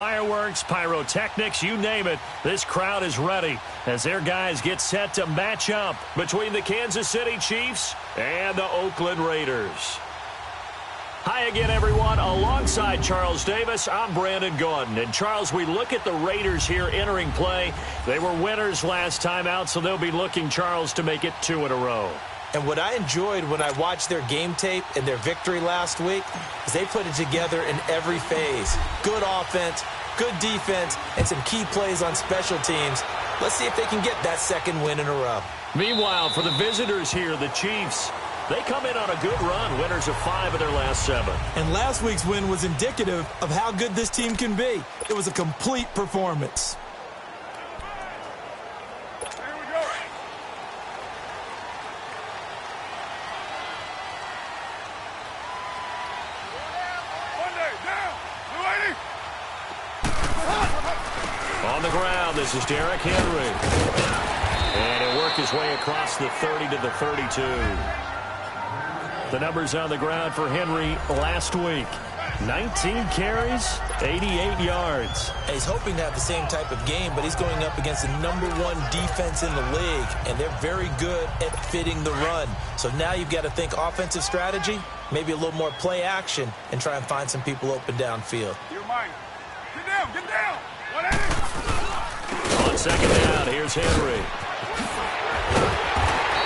Fireworks, pyrotechnics, you name it, this crowd is ready as their guys get set to match up between the Kansas City Chiefs and the Oakland Raiders. Hi again, everyone. Alongside Charles Davis, I'm Brandon Gaudin. And, Charles, we look at the Raiders here entering play. They were winners last time out, so they'll be looking, Charles, to make it 2 in a row. And what I enjoyed when I watched their game tape and their victory last week is they put it together in every phase. Good offense, good defense, and some key plays on special teams. Let's see if they can get that second win in a row. Meanwhile, for the visitors here, the Chiefs, they come in on a good run, winners of 5 of their last 7. And last week's win was indicative of how good this team can be. It was a complete performance. On the ground, this is Derrick Henry. And he'll work his way across the 30 to the 32. The numbers on the ground for Henry last week. 19 carries, 88 yards. He's hoping to have the same type of game, but he's going up against the #1 defense in the league, and they're very good at fitting the run. So now you've got to think offensive strategy, maybe a little more play action, and try and find some people open downfield. You're mine. Get down, get down. On second down, here's Henry.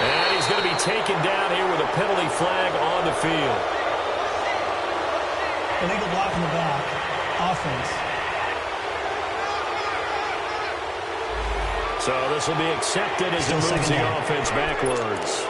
And he's going to be taken down here with a penalty flag on the field. Illegal block in the back. Offense. So this will be accepted as it moves the offense backwards.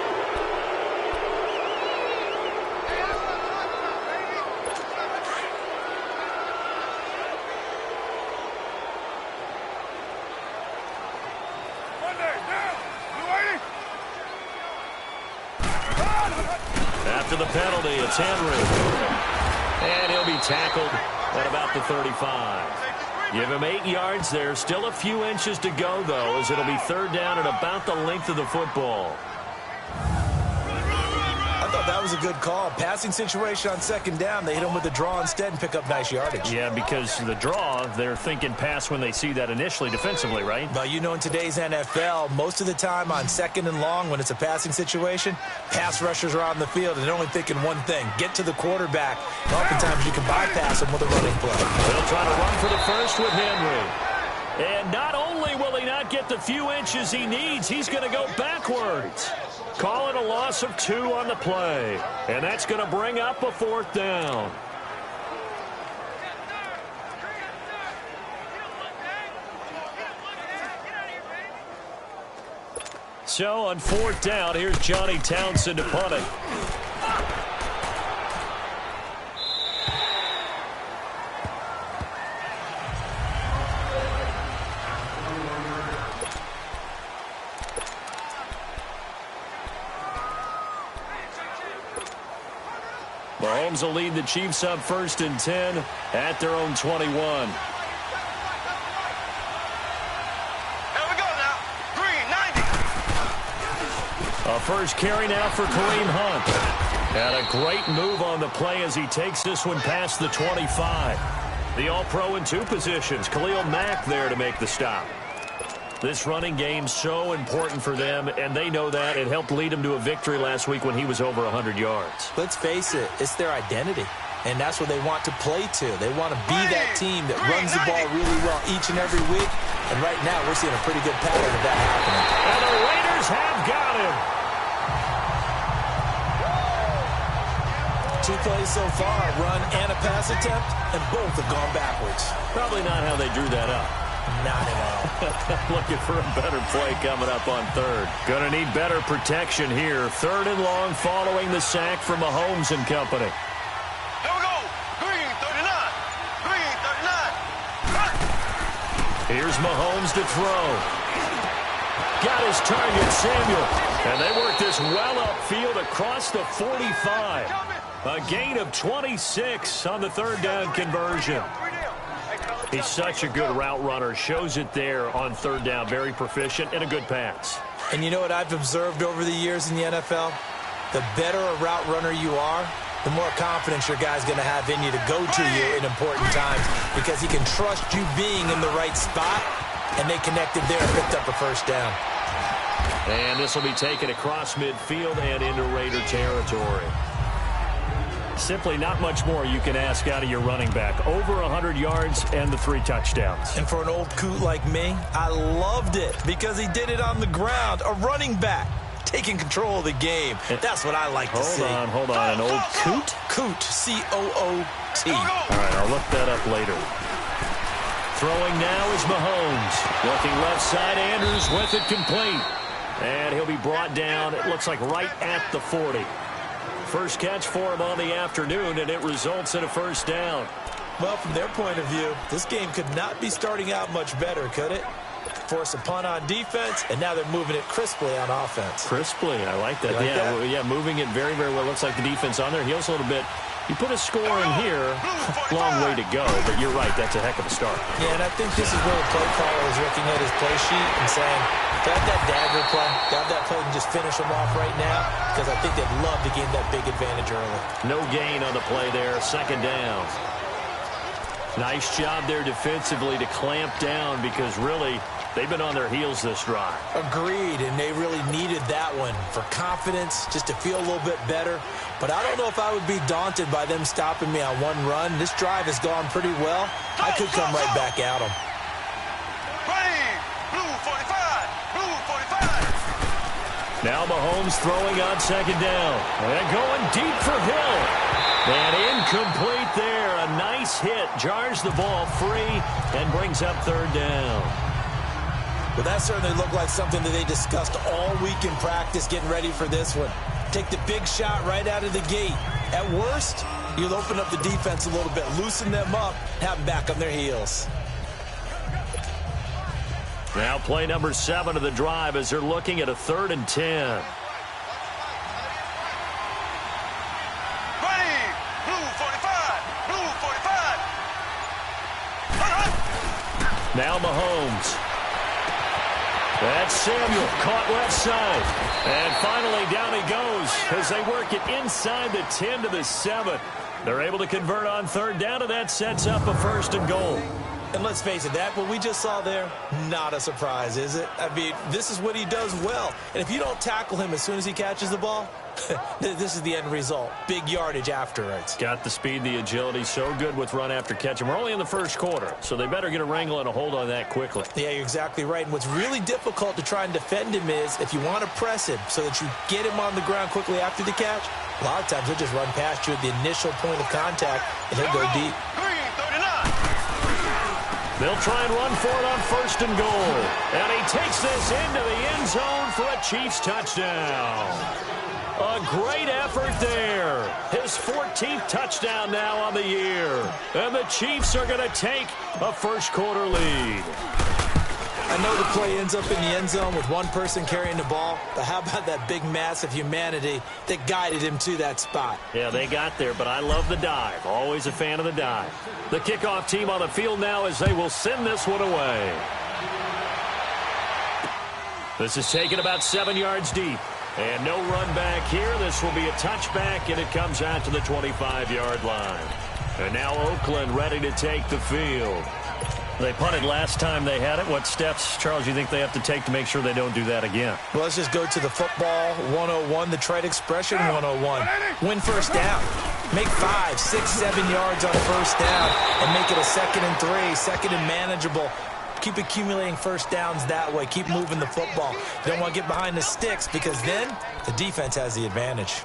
After the penalty, it's Henry. And he'll be tackled at about the 35. Give him 8 yards there. Still a few inches to go, though, as it'll be third down at about the length of the football. I thought that was a good call. Passing situation on second down. They hit him with the draw instead and pick up nice yardage. Yeah, because the draw, they're thinking pass when they see that initially defensively, right? Well, you know, in today's NFL, most of the time on second and long, when it's a passing situation, pass rushers are on the field and they're only thinking one thing, get to the quarterback. And oftentimes you can bypass them with a running play. They'll try to run for the first with Henry. And not only will he not get the few inches he needs, he's going to go backwards. Call it a loss of 2 on the play. And that's going to bring up a 4th down. So on 4th down, here's Johnny Townsend to punt it. Mahomes will lead the Chiefs up 1st and 10 at their own 21. Here we go now. Green, 90. A first carry now for Kareem Hunt. And a great move on the play as he takes this one past the 25. The All-Pro in 2 positions. Khalil Mack there to make the stop. This running game so important for them, and they know that. It helped lead them to a victory last week when he was over 100 yards. Let's face it, it's their identity, and that's what they want to play to. They want to be that team that runs the ball really well each and every week, and right now we're seeing a pretty good pattern of that happening. And the Raiders have got him. 2 plays so far, run and a pass attempt, and both have gone backwards. Probably not how they drew that up. Not at all. Looking for a better play coming up on 3rd. Going to need better protection here. 3rd and long following the sack from Mahomes and company. Here we go. Green, 39. Green, 39. Here's Mahomes to throw. Got his target, Samuel. And they work this well upfield across the 45. A gain of 26 on the 3rd down conversion. He's such a good route runner. Shows it there on 3rd down. Very proficient and a good pass. And you know what I've observed over the years in the NFL? The better a route runner you are, the more confidence your guy's going to have in you to go to you in important times because he can trust you being in the right spot, and they connected there and picked up a first down. And this will be taken across midfield and into Raider territory. Simply not much more you can ask out of your running back. Over 100 yards and the 3 touchdowns. And for an old coot like me, I loved it because he did it on the ground. A running back taking control of the game. That's what I like to see. Hold on. An old coot? Coot, C-O-O-T. All right, I'll look that up later. Throwing now is Mahomes. Looking left side, Andrews with it complete. And he'll be brought down, it looks like right at the 40. First catch for him on the afternoon, and it results in a first down. Well, from their point of view, this game could not be starting out much better, could it? Force a punt on defense, and now they're moving it crisply on offense. Crisply, I like that. That? Moving it very, very well. Looks like the defense on their heels a little bit. You put a score in here, long way to go, but you're right, that's a heck of a start. Yeah, and I think this is where the play caller is looking at his play sheet and saying, grab that dagger play, grab that play and just finish them off right now, because I think they'd love to gain that big advantage early. No gain on the play there, second down. Nice job there defensively to clamp down because really they've been on their heels this drive. Agreed, and they really needed that one for confidence, just to feel a little bit better. But I don't know if I would be daunted by them stopping me on one run. This drive has gone pretty well. I could come right back at them. Blue 45. Blue 45. Now Mahomes throwing on second down. And going deep for Hill. And incomplete there. A nice hit. Jars the ball free and brings up third down. Well, that certainly looked like something that they discussed all week in practice getting ready for this one. Take the big shot right out of the gate. At worst, you'll open up the defense a little bit, loosen them up, have them back on their heels. Now play number 7 of the drive as they're looking at a 3rd and 10. Now Mahomes. That's Samuel, caught left side. And finally down he goes as they work it inside the 10 to the 7. They're able to convert on third down, and that sets up a 1st and goal. And let's face it, that what we just saw there, not a surprise, is it? I mean, this is what he does well. And if you don't tackle him as soon as he catches the ball, this is the end result. Big yardage afterwards. Got the speed, the agility, so good with run after catch. And we're only in the first quarter, so they better get a wrangle and a hold on that quickly. Yeah, you're exactly right. And what's really difficult to try and defend him is if you want to press him so that you get him on the ground quickly after the catch, a lot of times he'll just run past you at the initial point of contact, and he'll go deep. They'll try and run for it on 1st and goal. And he takes this into the end zone for a Chiefs touchdown. A great effort there. His 14th touchdown now on the year. And the Chiefs are going to take a first-quarter lead. I know the play ends up in the end zone with one person carrying the ball, but how about that big mass of humanity that guided him to that spot? Yeah, they got there, but I love the dive. Always a fan of the dive. The kickoff team on the field now as they will send this one away. This is taken about 7 yards deep. And no run back here. This will be a touchback, and it comes out to the 25-yard line. And now Oakland ready to take the field. They punted last time they had it. What steps, Charles, you think they have to take to make sure they don't do that again? Well, let's just go to the football 101, the trade expression 101. Win first down. Make 5, 6, 7 yards on first down and make it a 2nd and 3, 2nd and manageable. Keep accumulating first downs that way. Keep moving the football. You don't want to get behind the sticks because then the defense has the advantage.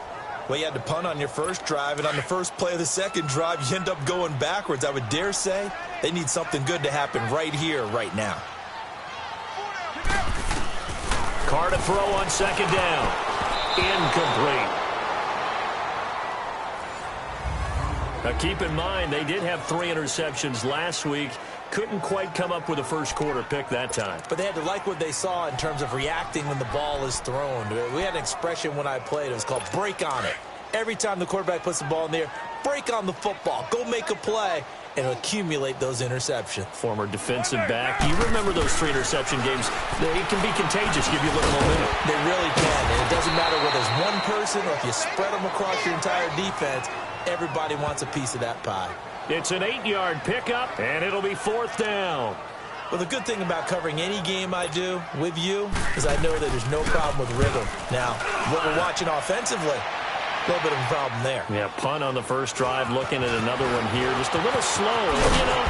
Well, you had to punt on your first drive, and on the first play of the second drive, you end up going backwards. I would dare say they need something good to happen right here, right now. Carr to throw on second down. Incomplete. Now, keep in mind, they did have 3 interceptions last week. Couldn't quite come up with a first-quarter pick that time. But they had to like what they saw in terms of reacting when the ball is thrown. We had an expression when I played. It was called break on it. Every time the quarterback puts the ball in the air, break on the football, go make a play, and accumulate those interceptions. Former defensive back. You remember those 3 interception games? They can be contagious, give you a little momentum. They really can, and it doesn't matter whether it's one person or if you spread them across your entire defense, everybody wants a piece of that pie. It's an 8-yard pickup, and it'll be 4th down. Well, the good thing about covering any game I do with you is I know that there's no problem with rhythm. Now, what we're watching offensively, a little bit of a problem there. Yeah, punt on the first drive, looking at another one here. Just a little slow. You know,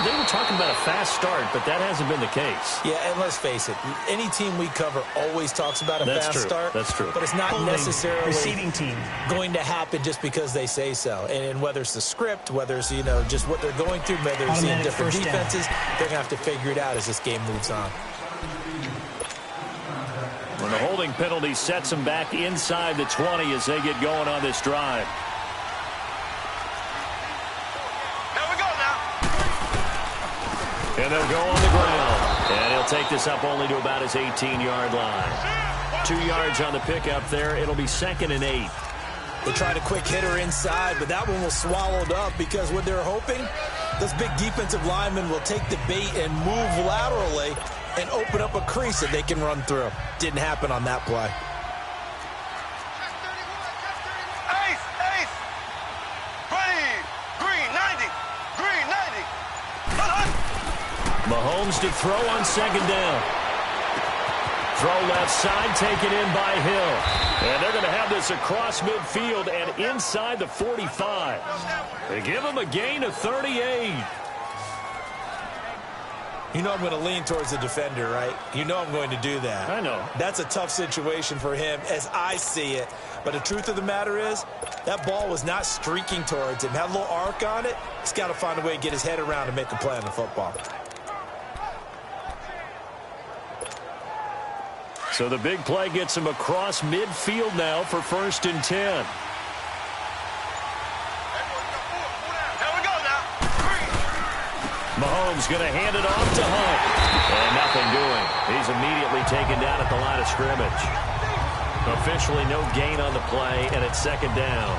they were talking about a fast start, but that hasn't been the case. Yeah, and let's face it, any team we cover always talks about a fast start. That's true. But it's not necessarily receiving team going to happen just because they say so. And whether it's the script, whether it's, you know, just what they're going through, whether it's seeing different defenses, they're going to have to figure it out as this game moves on. When the holding penalty sets them back inside the 20 as they get going on this drive. Here we go now. And they'll go on the ground. And he'll take this up only to about his 18-yard line. 2 yards on the pickup there. It'll be 2nd and 8. They tried a quick hitter inside, but that one was swallowed up because what they're hoping, those big defensive linemen will take the bait and move laterally and open up a crease that they can run through. Didn't happen on that play. Ace, ace. Green, green 90, green 90. Mahomes to throw on 2nd down. Throw left side, taken in by Hill. And they're going to have this across midfield and inside the 45. They give him a gain of 38. You know I'm going to lean towards the defender, right? You know I'm going to do that. I know. That's a tough situation for him as I see it. But the truth of the matter is, that ball was not streaking towards him. Had a little arc on it. He's got to find a way to get his head around and make a play on the football. So the big play gets him across midfield now for 1st and 10. Here we go now. Mahomes going to hand it off to Hunt. And nothing doing. He's immediately taken down at the line of scrimmage. Officially no gain on the play, and it's 2nd down.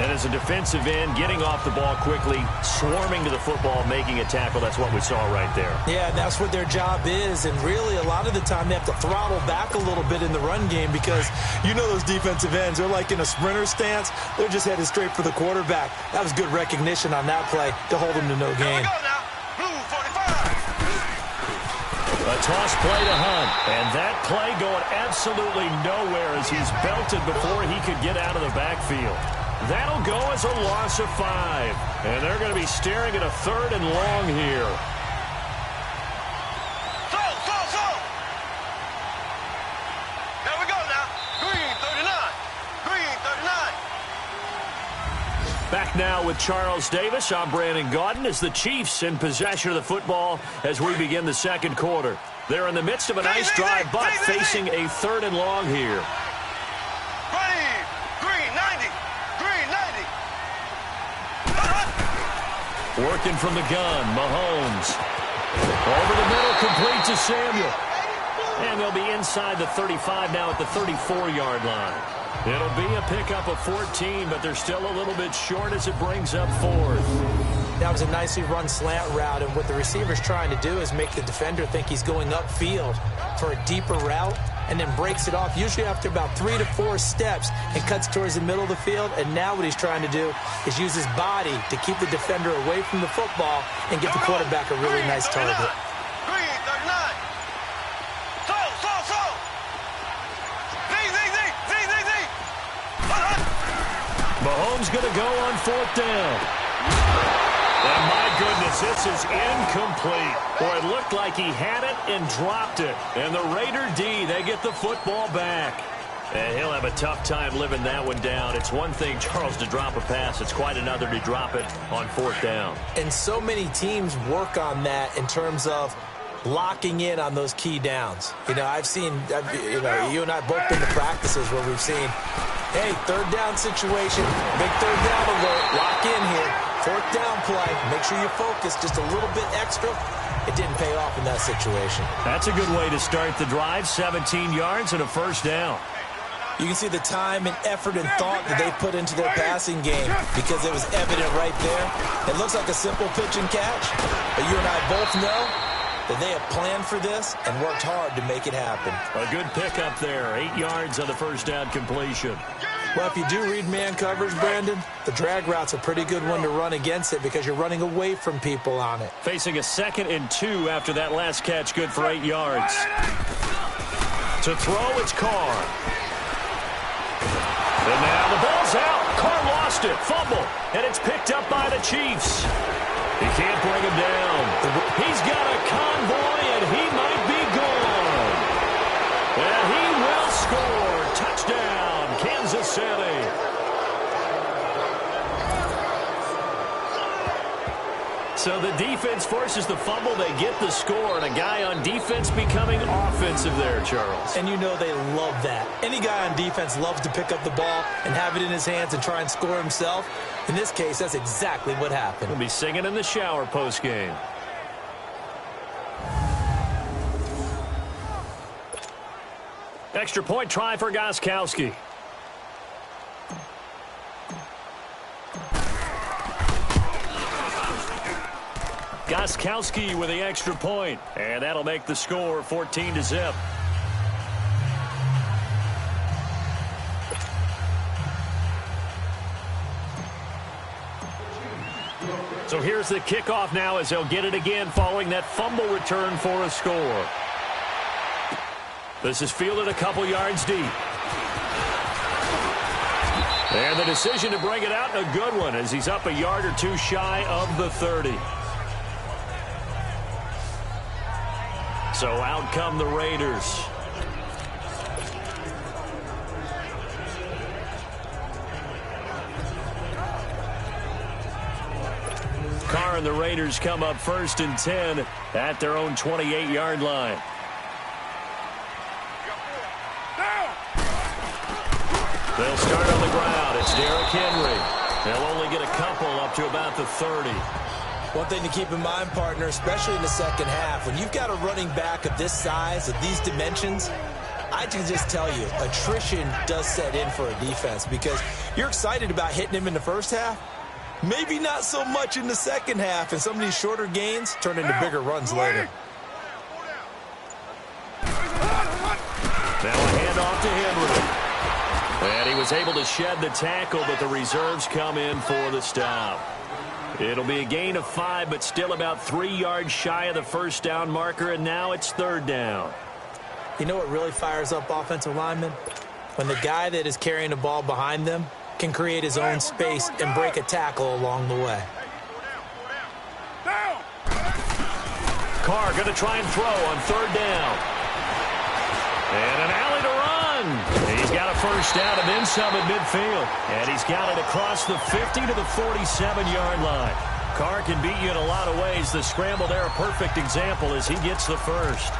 And as a defensive end, getting off the ball quickly, swarming to the football, making a tackle, that's what we saw right there. Yeah, and that's what their job is. And really, a lot of the time, they have to throttle back a little bit in the run game because you know those defensive ends, they're like in a sprinter stance. They're just headed straight for the quarterback. That was good recognition on that play to hold them to no Here we gain. go now. Blue 45. A toss play to Hunt. And that play going absolutely nowhere as he's belted before he could get out of the backfield. That'll go as a loss of 5. And they're going to be staring at a 3rd and long here. Throw. Here we go now. Green 39. Green 39. Back now with Charles Davis. I'm Brandon Gaudin as the Chiefs in possession of the football as we begin the 2nd quarter. They're in the midst of a nice drive, but facing a 3rd and long here. Working from the gun, Mahomes. Over the middle, complete to Samuel. And they'll be inside the 35 now at the 34-yard line. It'll be a pickup of 14, but they're still a little bit short as it brings up 4th. That was a nicely run slant route, and what the receiver's trying to do is make the defender think he's going upfield for a deeper route, and then breaks it off, usually after about 3 to 4 steps, and cuts towards the middle of the field. And now what he's trying to do is use his body to keep the defender away from the football and get the quarterback a really nice target. Green 39. Throw. Mahomes going to go on 4th down. And my goodness, this is incomplete. Boy, it looked like he had it and dropped it. And the Raider D, they get the football back. And he'll have a tough time living that one down. It's one thing, Charles, to drop a pass. It's quite another to drop it on 4th down. And so many teams work on that in terms of locking in on those key downs. You know, I've seen, you and I both been to practices where we've seen, hey, 3rd down situation, big 3rd down alert, lock in here. 4th down play, make sure you focus just a little bit extra. It didn't pay off in that situation. That's a good way to start the drive. 17 yards and a 1st down. You can see the time and effort and thought that they put into their passing game because it was evident right there. It looks like a simple pitch and catch, but you and I both know that they have planned for this and worked hard to make it happen. A good pickup there. 8 yards on the first down completion. Well, if you do read man coverage, Brandon, the drag route's a pretty good one to run against it because you're running away from people on it. Facing a 2nd and 2 after that last catch, good for 8 yards. To throw, it's Carr. And now the ball's out. Carr lost it. Fumble. And it's picked up by the Chiefs. He can't bring him down. He's got a convoy, and he might be gone. And he will score. Touchdown, Kansas City. So the defense forces the fumble. They get the score, and a guy on defense becoming offensive there, Charles. And you know they love that. Any guy on defense loves to pick up the ball and have it in his hands and try and score himself. In this case, that's exactly what happened. He'll be singing in the shower postgame. Extra point try for Gostkowski. Gostkowski with the extra point, and that'll make the score 14-0. So here's the kickoff now as they'll get it again following that fumble return for a score. This is fielded a couple yards deep. And the decision to bring it out, a good one, as he's up a yard or two shy of the 30. So out come the Raiders. Carr and the Raiders come up 1st and 10 at their own 28-yard line. They'll start on the ground. It's Derrick Henry. They'll only get a couple up to about the 30. One thing to keep in mind, partner, especially in the second half, when you've got a running back of this size, of these dimensions, I can just tell you, attrition does set in for a defense because you're excited about hitting him in the first half. Maybe not so much in the second half, and some of these shorter gains turn into bigger runs later. Now a handoff to Henry. And he was able to shed the tackle, but the reserves come in for the stop. It'll be a gain of 5, but still about 3 yards shy of the first down marker, and now it's 3rd down. You know what really fires up offensive linemen? When the guy that is carrying the ball behind them can create his own space and break a tackle along the way. Carr going to try and throw on 3rd down. And an alley to run. He's got a first down and then some at midfield. And he's got it across the 50 to the 47-yard line. Carr can beat you in a lot of ways. The scramble there, a perfect example as he gets the first.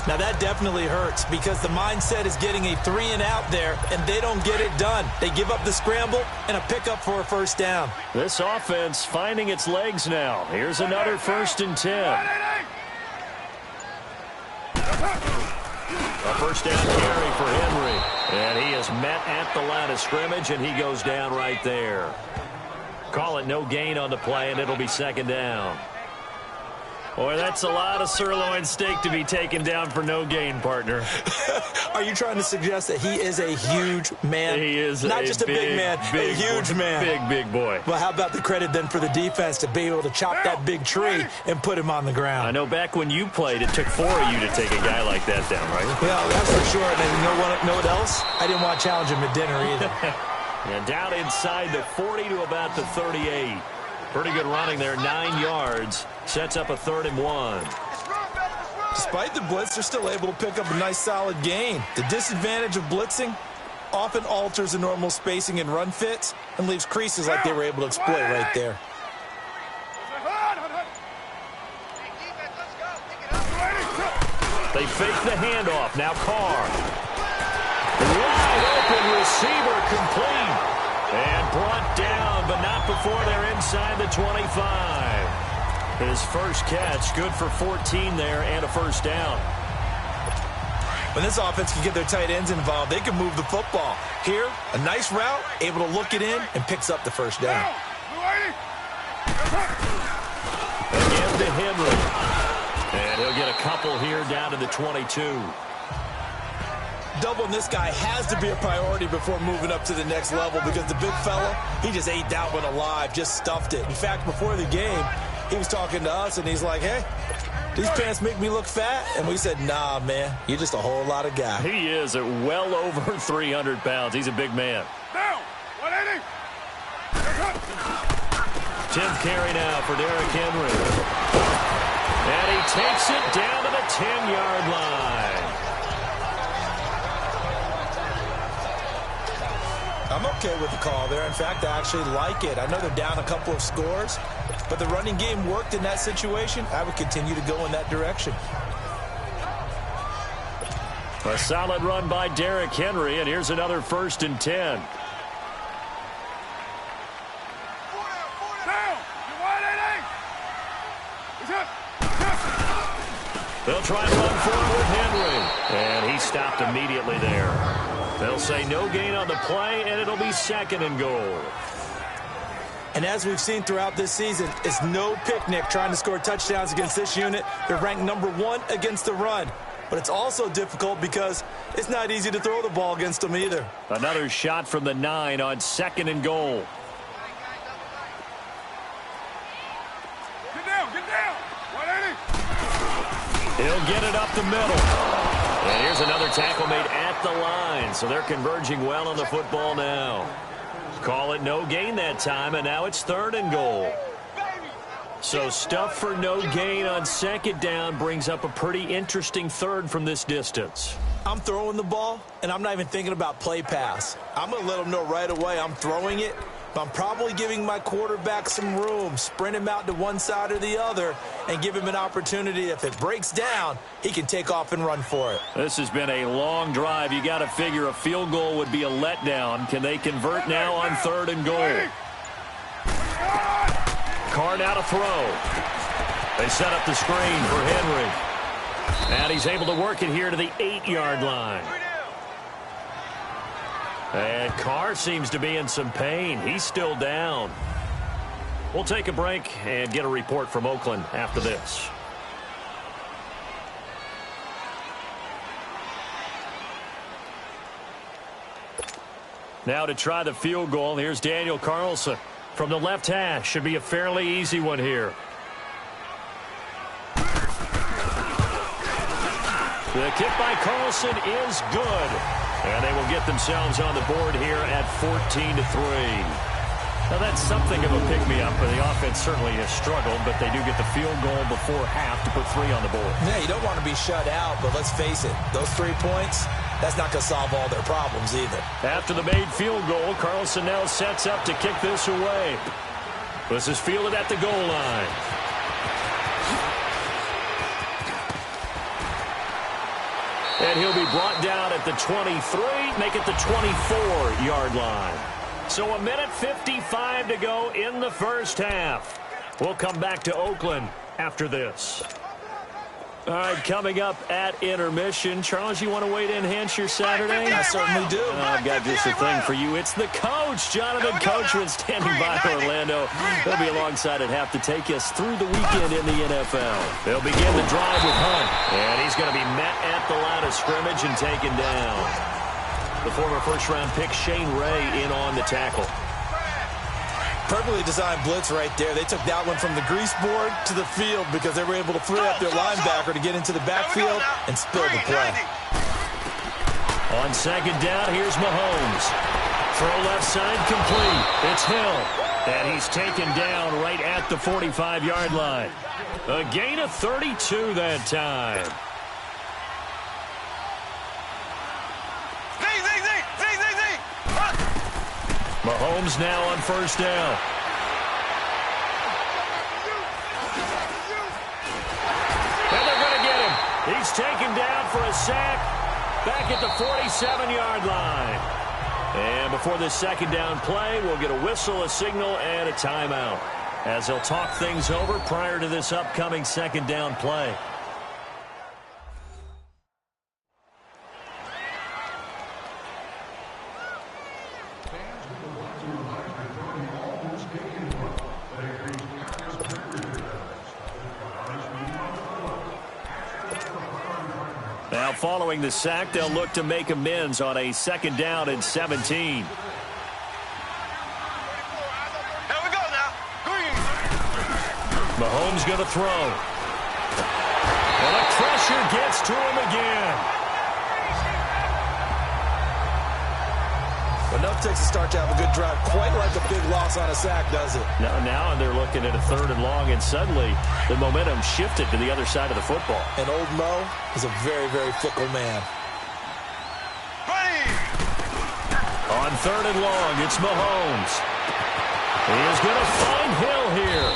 Now that definitely hurts because the mindset is getting a 3-and-out there, and they don't get it done. They give up the scramble and a pickup for a first down. This offense finding its legs now. Here's another 1st and 10. A first down carry for Henry. And he is met at the line of scrimmage, and he goes down right there. Call it no gain on the play, and it'll be 2nd down. Boy, that's a lot of sirloin steak to be taken down for no gain, partner. Are you trying to suggest that he is a huge man? He is not just a big man, a huge man. Big boy. Well, how about the credit then for the defense to be able to chop that big tree and put him on the ground? I know back when you played, it took 4 of you to take a guy like that down, right? Well, that's for sure. And you know what else? I didn't want to challenge him at dinner either. And down inside the 40 to about the 38. Pretty good running there, 9 yards. Sets up a 3rd and 1. Despite the blitz, they're still able to pick up a nice solid gain. The disadvantage of blitzing often alters the normal spacing and run fits and leaves creases like they were able to exploit right there. They fake the handoff. Now Carr. Wide open receiver complete. And brought down, but not before they're inside the 25. His first catch, good for 14 there and a first down. When this offense can get their tight ends involved, they can move the football. Here, a nice route, able to look it in, and picks up the first down. Again to Henry. And he'll get a couple here down to the 22. Doubling this guy has to be a priority before moving up to the next level because the big fella, he just ate that one alive, just stuffed it. In fact, before the game, he was talking to us, and he's like, hey, these pants make me look fat? And we said, nah, man, you're just a whole lot of guy. He is at well over 300 pounds. He's a big man. Down. 180. 10th carry now for Derrick Henry. And he takes it down to the 10-yard line. I'm okay with the call there. In fact, I actually like it. I know they're down a couple of scores, but the running game worked in that situation. I would continue to go in that direction. A solid run by Derrick Henry, and here's another 1st and 10. They'll try and run forward with Henry, and he stopped immediately there. They'll say no gain on the play, and it'll be 2nd and goal. And as we've seen throughout this season, it's no picnic trying to score touchdowns against this unit. They're ranked #1 against the run. But it's also difficult because it's not easy to throw the ball against them either. Another shot from the 9 on 2nd and goal. Get down. 180. He'll get it up the middle. And here's another tackle made at the line, so they're converging well on the football now. Call it no gain that time, and now it's 3rd and goal. So stuff for no gain on 2nd down brings up a pretty interesting 3rd from this distance. I'm throwing the ball, and I'm not even thinking about play pass. I'm going to let them know right away I'm throwing it, but I'm probably giving my quarterback some room, sprint him out to one side or the other, and give him an opportunity. If it breaks down, he can take off and run for it. This has been a long drive. You got to figure a field goal would be a letdown. Can they convert now on 3rd and goal? Carr now to throw. They set up the screen for Henry. And he's able to work it here to the 8-yard line. And Carr seems to be in some pain. He's still down. We'll take a break and get a report from Oakland after this. Now to try the field goal, here's Daniel Carlson from the left hash. Should be a fairly easy one here. The kick by Carlson is good. And they will get themselves on the board here at 14-3. Now, that's something of a pick-me-up. The offense certainly has struggled, but they do get the field goal before half to put 3 on the board. Yeah, you don't want to be shut out, but let's face it, those 3 points, that's not going to solve all their problems either. After the made field goal, Carlson now sets up to kick this away. This is fielded at the goal line. And he'll be brought down at the 23, make it the 24-yard line. So 1:55 to go in the first half. We'll come back to Oakland after this. All right, coming up at intermission. Charles, you want to wait in, enhance your Saturday? I certainly do. I've got just a thing for you. It's the coach, Jonathan Coachman, standing by Orlando. He'll be alongside at half to take us through the weekend in the NFL. They'll begin the drive with Hunt, and he's going to be met at the line of scrimmage and taken down. The former first-round pick, Shane Ray, in on the tackle. Perfectly designed blitz right there. They took that one from the grease board to the field because they were able to free up their linebacker to get into the backfield and spill the play. On 2nd down, here's Mahomes. Throw left side complete. It's Hill. And he's taken down right at the 45-yard line. A gain of 32 that time. Mahomes now on 1st down. And they're going to get him. He's taken down for a sack back at the 47-yard line. And before this 2nd down play, we'll get a whistle, a signal, and a timeout as they'll talk things over prior to this upcoming 2nd down play. Now following the sack, they'll look to make amends on a 2nd down and 17. Mahomes going to throw. And the pressure gets to him again. Enough takes to start to have a good drive. Quite like a big loss on a sack, does it? Now they're looking at a 3rd and long, and suddenly the momentum shifted to the other side of the football. And old Mo is a very, very fickle man. On 3rd and long, it's Mahomes. He is going to find Hill here.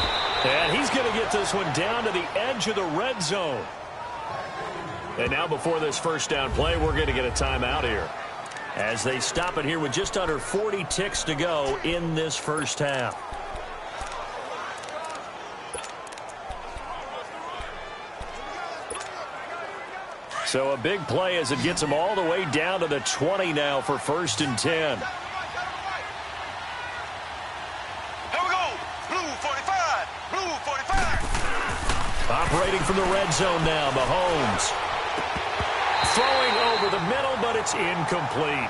And he's going to get this one down to the edge of the red zone. And now before this 1st down play, we're going to get a timeout here, as they stop it here with just under 40 ticks to go in this 1st half. So a big play as it gets them all the way down to the 20 now for 1st and 10. Operating from the red zone now, Mahomes. Throwing over the middle, but it's incomplete.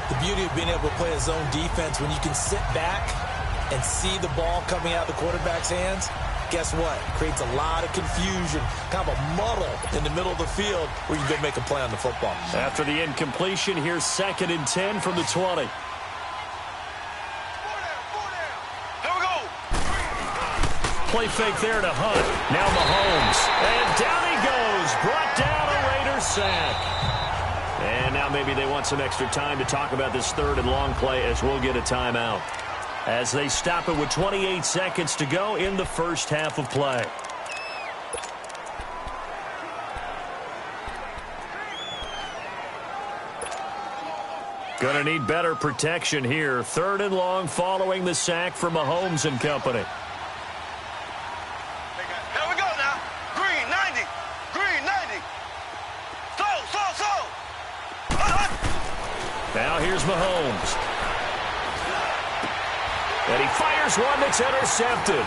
The beauty of being able to play a zone defense when you can sit back and see the ball coming out of the quarterback's hands, guess what? Creates a lot of confusion, kind of a muddle in the middle of the field where you can go make a play on the football. After the incompletion, here's 2nd and 10 from the 20. Play fake there to Hunt. Now Mahomes. And down he goes. Brought down a Raiders sack. And now maybe they want some extra time to talk about this 3rd and long play, as we'll get a timeout, as they stop it with 28 seconds to go in the 1st half of play. Going to need better protection here. 3rd and long following the sack from Mahomes and company. Now here's Mahomes. And he fires one that's intercepted.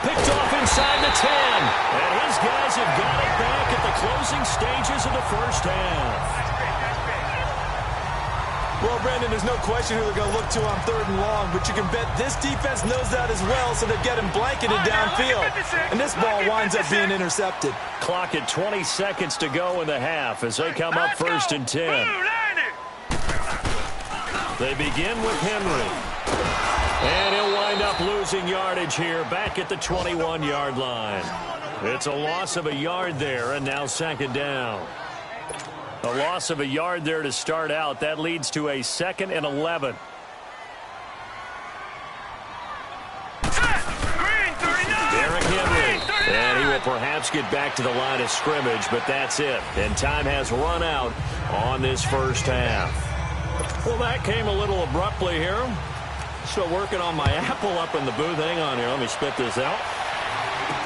Picked off inside the 10. And his guys have got it back at the closing stages of the 1st half. Well, Brandon, there's no question who they're going to look to on 3rd and long, but you can bet this defense knows that as well, so they get him blanketed downfield. And this ball winds up being intercepted. Clock at 20 seconds to go in the half as they come up 1st and 10. They begin with Henry. And he'll wind up losing yardage here back at the 21-yard line. It's a loss of a yard there, and now 2nd down. A loss of a yard there to start out. That leads to a 2nd and 11. Derrick Henry. And he will perhaps get back to the line of scrimmage, but that's it. And time has run out on this 1st half. Well, that came a little abruptly here. Still working on my apple up in the booth. Hang on here. Let me spit this out.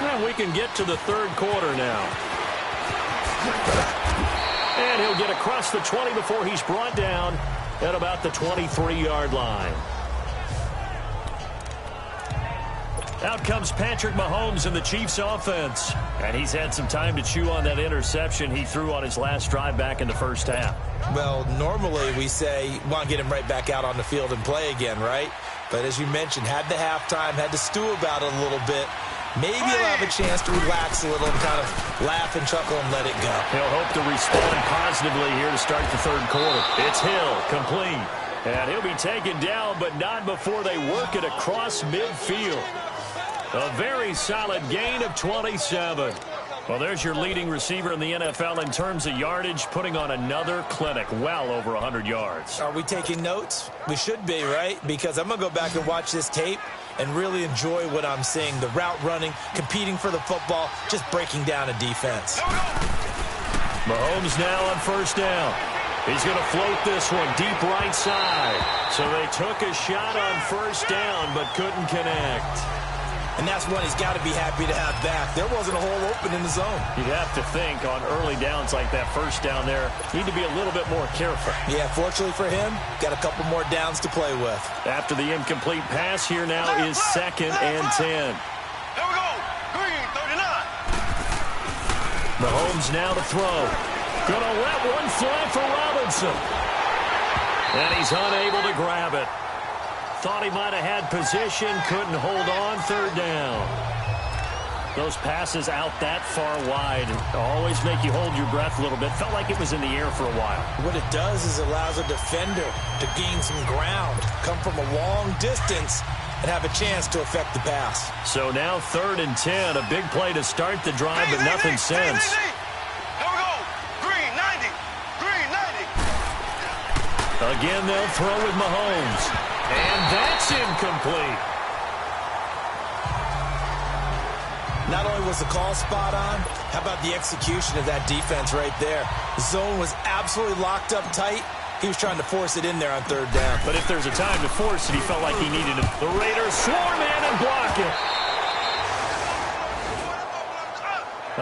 And we can get to the 3rd quarter now. And he'll get across the 20 before he's brought down at about the 23-yard line. Out comes Patrick Mahomes in the Chiefs offense. And he's had some time to chew on that interception he threw on his last drive back in the 1st half. Well, normally we say, want to get him right back out on the field and play again, right? But as you mentioned, had the halftime, had to stew about it a little bit. Maybe he'll have a chance to relax a little and kind of laugh and chuckle and let it go. He'll hope to respond positively here to start the 3rd quarter. It's Hill, complete. And he'll be taken down, but not before they work it across midfield. A very solid gain of 27. Well, there's your leading receiver in the NFL in terms of yardage, putting on another clinic, well over 100 yards. Are we taking notes? We should be, right? Because I'm going to go back and watch this tape and really enjoy what I'm seeing. The route running, competing for the football, just breaking down a defense. Mahomes now on 1st down. He's going to float this one deep right side. So they took a shot on 1st down but couldn't connect. And that's one he's got to be happy to have back. There wasn't a hole open in the zone. You'd have to think on early downs like that 1st down there, need to be a little bit more careful. Yeah, fortunately for him, got a couple more downs to play with. After the incomplete pass, here now is 2nd and 10. Here we go. Green, 39. Mahomes now to throw. Gonna let one fly for Robinson. And he's unable to grab it. Thought he might have had position, couldn't hold on, third down. Those passes out that far wide always make you hold your breath a little bit. Felt like it was in the air for a while. What it does is it allows a defender to gain some ground, come from a long distance, and have a chance to affect the pass. So now 3rd and 10, a big play to start the drive, but nothing since. Here we go. Green 90. Green 90. Again, they'll throw with Mahomes. And that's incomplete. Not only was the call spot on, how about the execution of that defense right there? The zone was absolutely locked up tight. He was trying to force it in there on 3rd down. But if there's a time to force it, he felt like he needed it. The Raiders swarm in and block it.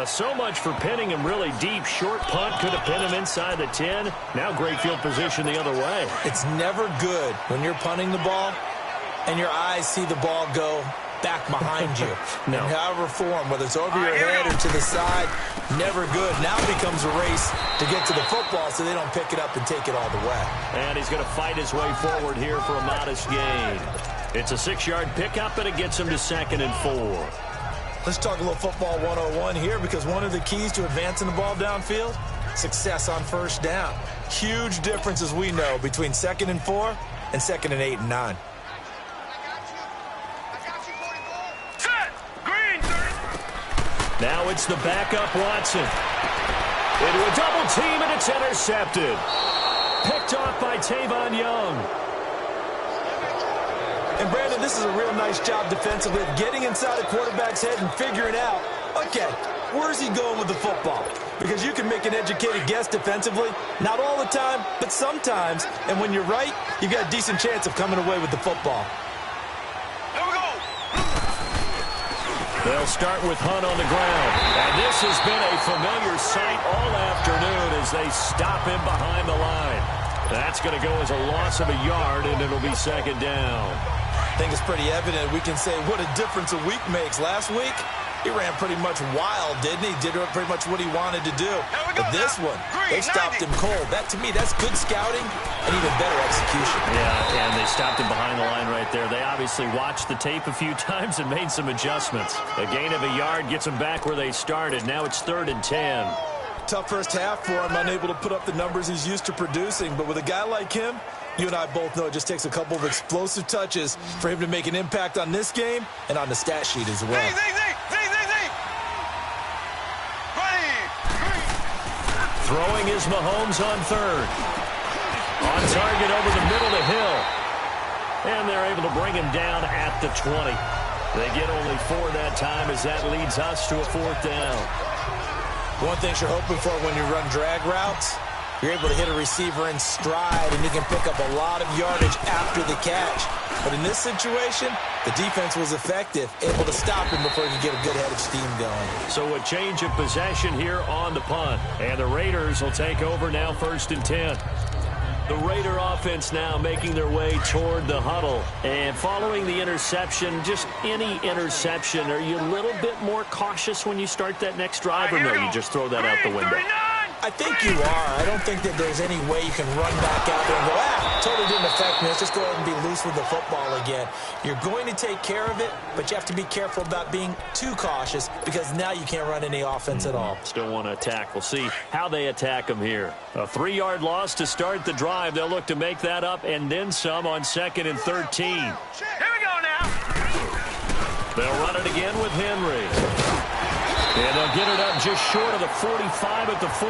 So much for pinning him really deep. Short punt could have pinned him inside the 10. Now great field position the other way. It's never good when you're punting the ball and your eyes see the ball go back behind you. No. In however form, whether it's over your head or to the side, never good. Now it becomes a race to get to the football so they don't pick it up and take it all the way. And he's going to fight his way forward here for a modest gain. It's a 6-yard pickup, and it gets him to 2nd and 4. Let's talk a little football 101 here, because one of the keys to advancing the ball downfield, success on 1st down. Huge difference, as we know, between 2nd and 4 and 2nd and 8 and 9. Now it's the backup Watson. Into a double team, and it's intercepted. Picked off by Tavon Young. And, Brandon, this is a real nice job defensively of getting inside a quarterback's head and figuring out, okay, where's he going with the football? Because you can make an educated guess defensively. Not all the time, but sometimes. And when you're right, you've got a decent chance of coming away with the football. They'll start with Hunt on the ground. And this has been a familiar sight all afternoon as they stop him behind the line. That's going to go as a loss of a yard, and it'll be 2nd down. I think it's pretty evident. We can say what a difference a week makes. Last week, he ran pretty much wild, didn't he? Did pretty much what he wanted to do. But this one, they stopped him cold. That, to me, that's good scouting and even better execution. Yeah, and they stopped him behind the line right there. They obviously watched the tape a few times and made some adjustments. A gain of a yard gets them back where they started. Now it's 3rd and 10. Tough first half for him, unable to put up the numbers he's used to producing. But with a guy like him, you and I both know it just takes a couple of explosive touches for him to make an impact on this game and on the stat sheet as well. Throwing is Mahomes on 3rd. On target over the middle to Hill. And they're able to bring him down at the 20. They get only 4 that time as that leads us to a 4th down. One thing you're hoping for when you run drag routes, you're able to hit a receiver in stride, and you can pick up a lot of yardage after the catch. But in this situation, the defense was effective, able to stop him before he could get a good head of steam going. So a change of possession here on the punt. And the Raiders will take over now 1st and 10. The Raider offense now making their way toward the huddle. And following the interception, just any interception, are you a little bit more cautious when you start that next drive, or no, you just throw that out the window? I think you are. I don't think that there's any way you can run back out there and go, totally didn't affect me. Let's just go ahead and be loose with the football again. You're going to take care of it, but you have to be careful about being too cautious, because now you can't run any offense at all. Still want to attack. We'll see how they attack them here. A 3-yard loss to start the drive. They'll look to make that up and then some on 2nd and 13. Here we go now. They'll run it again with Henry. And they'll get it up just short of the 45 at the 44.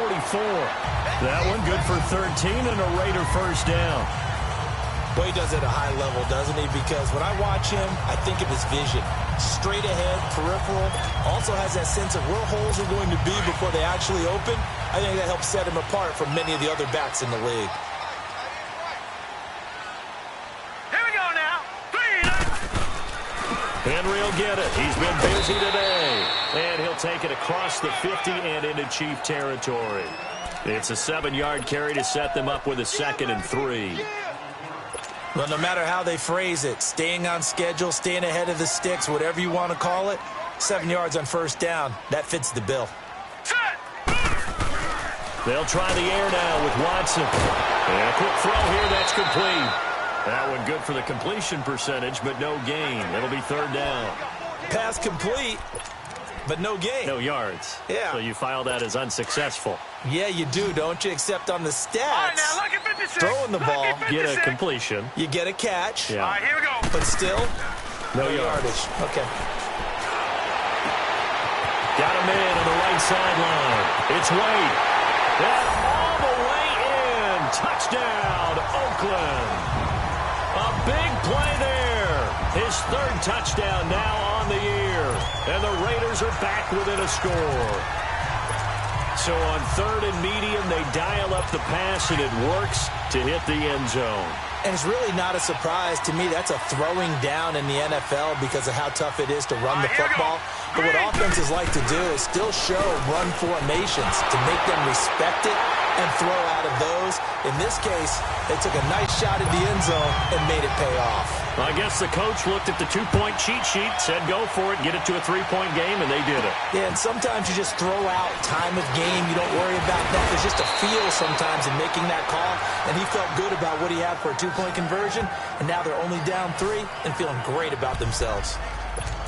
That one good for 13 and a Raider 1st down. Well, he does it at a high level, doesn't he? Because when I watch him, I think of his vision. Straight ahead, peripheral. Also has that sense of where holes are going to be before they actually open. I think that helps set him apart from many of the other backs in the league. Here we go now. Henry will get it. He's been busy today. And he'll take it across the 50 and into Chief territory. It's a 7-yard carry to set them up with a 2nd and 3. Well, no matter how they phrase it, staying on schedule, staying ahead of the sticks, whatever you want to call it, 7 yards on 1st down, that fits the bill. Set. They'll try the air now with Watson. And a quick throw here, that's complete. That one good for the completion percentage, but no gain. It'll be third down. Pass complete, but no gain. No yards. Yeah. So you file that as unsuccessful. Yeah, you do, don't you? Except on the stats, All right, now, look at 56. throwing the ball, Look at Get a 56. completion. you get a catch, Yeah. All right, here we go. but still, No yardage. yards. Okay. Got a man on the right sideline. It's Wade. And all the way in. Touchdown, Oakland. A big play there. His third touchdown now on the year. And the Raiders are back within a score. So on third and medium, they dial up the pass, and it works to hit the end zone. And it's really not a surprise to me. That's a throwing down in the NFL because of how tough it is to run the Here we go. football. But what offenses like to do is still show run formations to make them respect it and throw out of those. In this case, they took a nice shot at the end zone and made it pay off. I guess the coach looked at the two-point cheat sheet, said go for it, get it to a three-point game, and they did it. Yeah, and sometimes you just throw out time of game. You don't worry about that. There's just a feel sometimes in making that call, and he felt good about what he had for a two-point conversion, and now they're only down 3 and feeling great about themselves.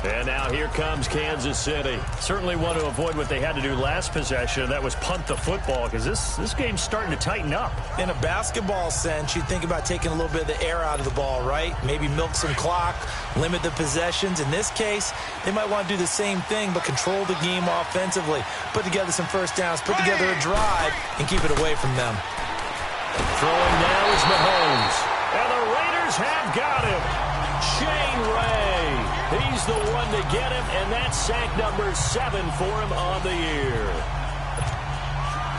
And now here comes Kansas City. Certainly want to avoid what they had to do last possession. That was punt the football, because this game's starting to tighten up. In a basketball sense, you think about taking a little bit of the air out of the ball, right? Maybe milk some clock, limit the possessions. In this case, they might want to do the same thing, but control the game offensively. Put together some first downs, put together a drive, and keep it away from them. Throwing now is Mahomes. And the Raiders have got him. Shane Ray. He's the one to get him, and that's sack number 7 for him on the year.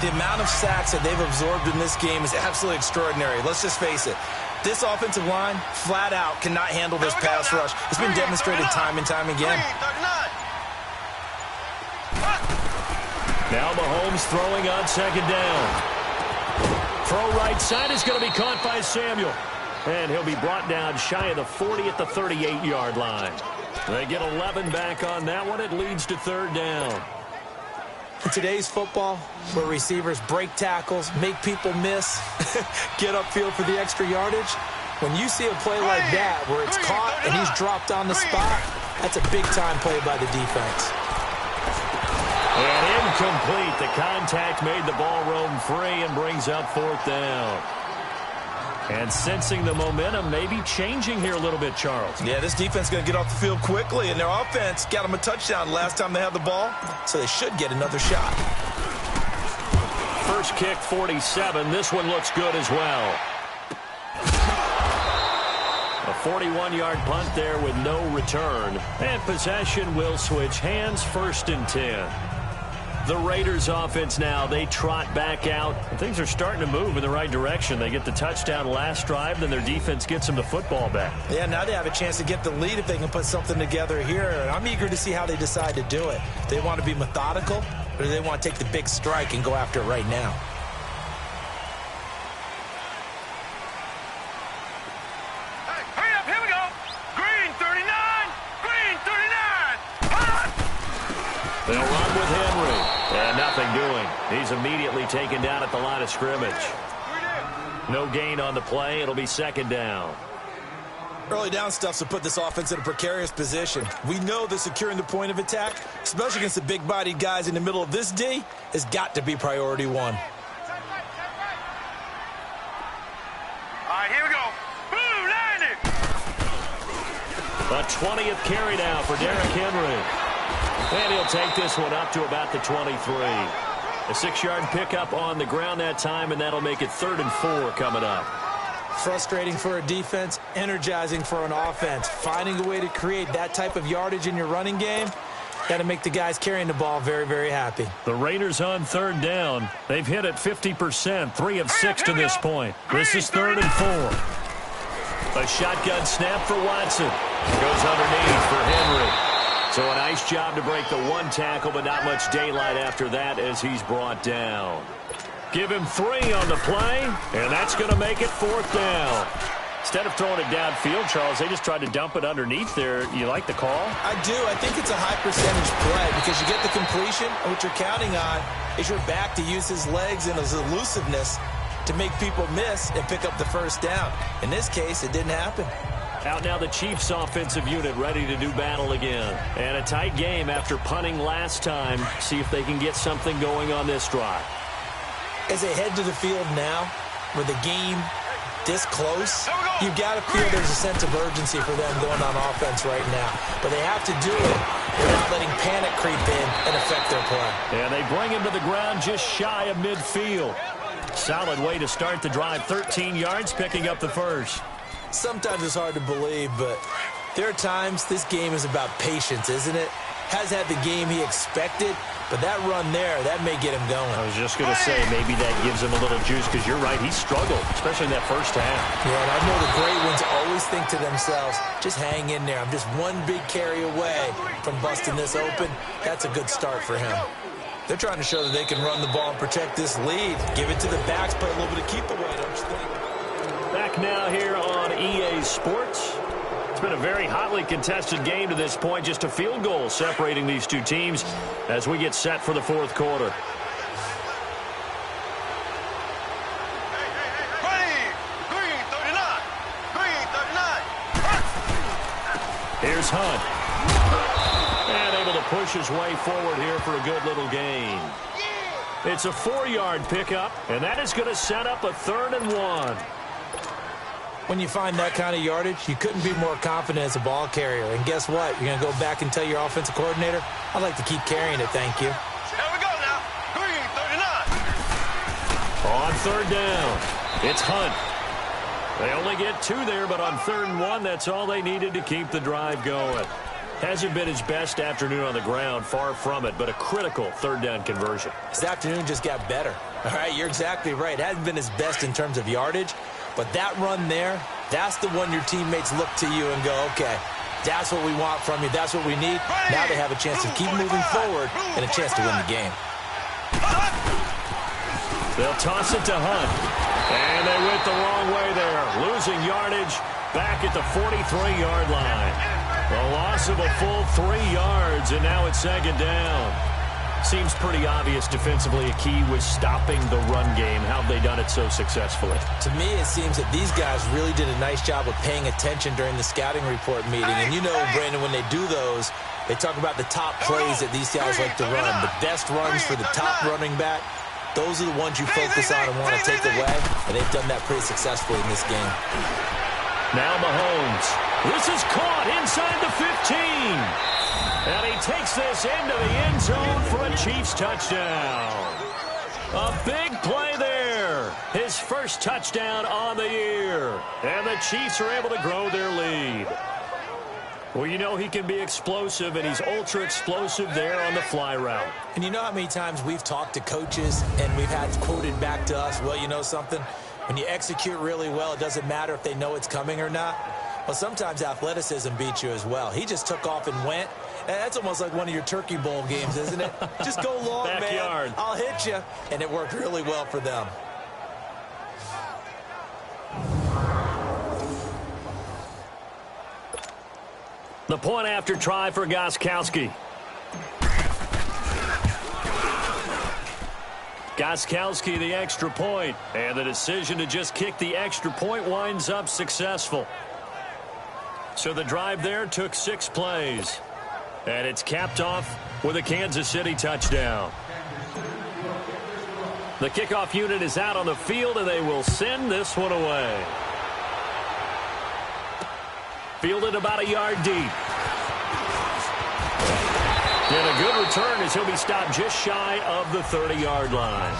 The amount of sacks that they've absorbed in this game is absolutely extraordinary. Let's just face it. This offensive line, flat out, cannot handle this pass rush. It's been demonstrated time and time again. Now Mahomes throwing on second down. Throw right side is going to be caught by Samuel. And he'll be brought down shy of the 40 at the 38-yard line. They get 11 back on that one. It leads to third down. In today's football, where receivers break tackles, make people miss, get upfield for the extra yardage, when you see a play like that where it's caught and he's dropped on the spot, that's a big-time play by the defense. And incomplete. The contact made the ball roam free and brings up fourth down. And sensing the momentum, maybe changing here a little bit, Charles. Yeah, this defense is going to get off the field quickly, and their offense got them a touchdown last time they had the ball, so they should get another shot. First kick, 47. This one looks good as well. A 41-yard punt there with no return. And possession will switch hands, first and 10. The Raiders offense now, they trot back out. Things are starting to move in the right direction. They get the touchdown last drive, then their defense gets them the football back. Yeah, now they have a chance to get the lead if they can put something together here. And I'm eager to see how they decide to do it. Do they want to be methodical, or do they want to take the big strike and go after it right now? Hey, hurry up, here we go. Green 39, green 39. They'll run with Henry. And nothing doing. He's immediately taken down at the line of scrimmage. No gain on the play. It'll be second down. Early down stuff to put this offense in a precarious position. We know that securing the point of attack, especially against the big-bodied guys in the middle of this D, has got to be priority one. All right, here we go. Boom, landed. A 20th carry now for Derrick Henry. And he'll take this one up to about the 23. A 6-yard pickup on the ground that time, and that'll make it 3rd and 4 coming up. Frustrating for a defense, energizing for an offense. Finding a way to create that type of yardage in your running game, got to make the guys carrying the ball very, very happy. The Raiders on third down. They've hit it 50%, 3 of 6 to this point. This is 3rd and 4. A shotgun snap for Watson. Goes underneath for Henry. So a nice job to break the one tackle, but not much daylight after that as he's brought down. Give him 3 on the play, and that's going to make it 4th down. Instead of throwing it downfield, Charles, they just tried to dump it underneath there. You like the call? I do. I think it's a high percentage play because you get the completion, and what you're counting on is your back to use his legs and his elusiveness to make people miss and pick up the first down. In this case, it didn't happen. Out now the Chiefs offensive unit ready to do battle again. And a tight game after punting last time. See if they can get something going on this drive. As they head to the field now, with the game this close, you've got to feel there's a sense of urgency for them going on offense right now. But they have to do it without letting panic creep in and affect their play. And they bring him to the ground just shy of midfield. Solid way to start the drive. 13 yards, picking up the first. Sometimes it's hard to believe, but there are times this game is about patience, isn't it? Has had the game he expected, but that run there, that may get him going. I was just going to say, maybe that gives him a little juice, because you're right, he struggled, especially in that first half. Yeah, and I know the great ones always think to themselves, just hang in there. I'm just one big carry away from busting this open. That's a good start for him. They're trying to show that they can run the ball and protect this lead. Give it to the backs, play a little bit of keep away, don't you think? Back now here on EA Sports. It's been a very hotly contested game to this point. Just a field goal separating these two teams as we get set for the fourth quarter. Here's Hunt. And able to push his way forward here for a good little gain. It's a 4-yard pickup, and that is going to set up a 3rd and 1. When you find that kind of yardage, you couldn't be more confident as a ball carrier. And guess what? You're going to go back and tell your offensive coordinator, I'd like to keep carrying it, thank you. Here we go now. Green 39. On 3rd down, it's Hunt. They only get 2 there, but on 3rd and 1, that's all they needed to keep the drive going. Hasn't been his best afternoon on the ground, far from it, but a critical 3rd down conversion. This afternoon just got better. All right, you're exactly right. It hasn't been his best in terms of yardage, but that run there, that's the one your teammates look to you and go, okay, that's what we want from you. That's what we need. Now they have a chance to keep moving forward and a chance to win the game. They'll toss it to Hunt. And they went the wrong way there. Losing yardage back at the 43-yard line. A loss of a full 3 yards, and now it's 2nd down. Seems pretty obvious defensively a key was stopping the run game. How have they done it so successfully? To me, it seems that these guys really did a nice job of paying attention during the scouting report meeting. And you know, Brandon, when they do those, they talk about the top plays that these guys like to run. The best runs for the top running back, those are the ones you focus on and want to take away. And they've done that pretty successfully in this game. Now Mahomes. This is caught inside the 15. And he takes this into the end zone for a Chiefs touchdown. A big play there. His first touchdown on the year. And the Chiefs are able to grow their lead. Well, you know he can be explosive, and he's ultra explosive there on the fly route. And you know how many times we've talked to coaches and we've had quoted back to us, well, you know something? When you execute really well, it doesn't matter if they know it's coming or not. Well, sometimes athleticism beats you as well. He just took off and went. And that's almost like one of your Turkey Bowl games, isn't it? Just go long, Backyard. man. I'll hit you. And it worked really well for them. The point after try for Gostkowski. Gostkowski the extra point, and the decision to just kick the extra point winds up successful. So the drive there took 6 plays, and it's capped off with a Kansas City touchdown. The kickoff unit is out on the field, and they will send this one away. Fielded about a yard deep. And a good return as he'll be stopped just shy of the 30-yard line.